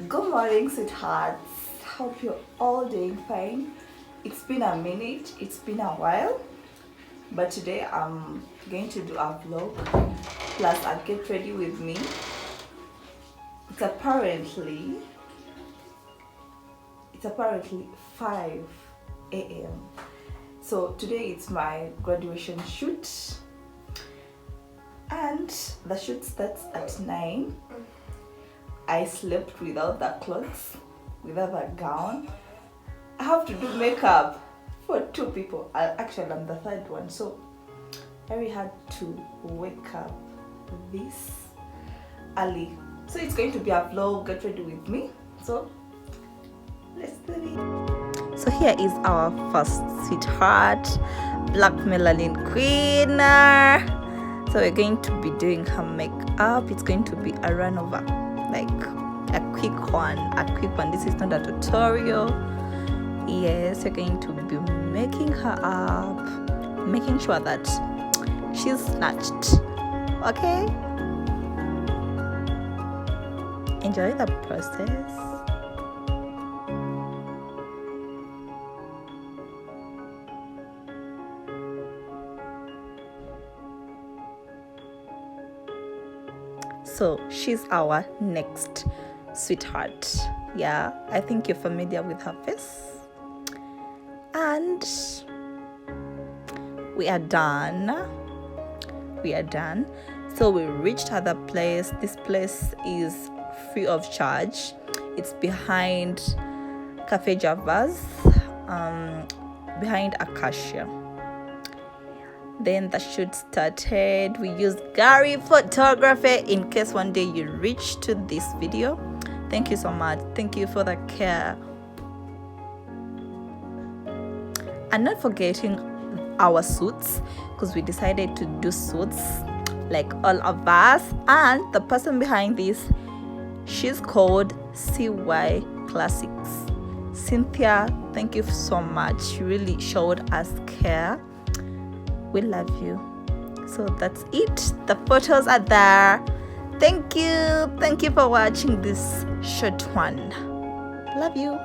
Good morning, sweethearts. Hope you're all doing fine. It's been a minute, it's been a while, but today I'm going to do a vlog plus a get ready with me. It's apparently 5 a.m. So today it's my graduation shoot, and the shoot starts at 9. I slept without the clothes, without a gown. I have to do makeup for 2 people. Actually, I'm the 3rd one, so I really had to wake up this early. So it's going to be a vlog, get ready with me. So let's do it. So here is our first sweetheart, Black Melanin Queen. So we're going to be doing her makeup. It's going to be a run over, like a quick one. This is not a tutorial. Yes, we're going to be making her up, making sure that she's snatched. Okay, enjoy the process. So she's our next sweetheart. Yeah, I think you're familiar with her face. And we are done. So we reached other place. This place is free of charge. It's behind Cafe Javas, behind Acacia. Then the shoot started. We used Garay photography. In case one day you reach to this video, thank you so much. Thank you for the care. And not forgetting our suits, because we decided to do suits like all of us. And the person behind this, she's called CY Classics. Cynthia, thank you so much. She really showed us care. We love you. So that's it. The photos are there. Thank you for watching this short one. Love you.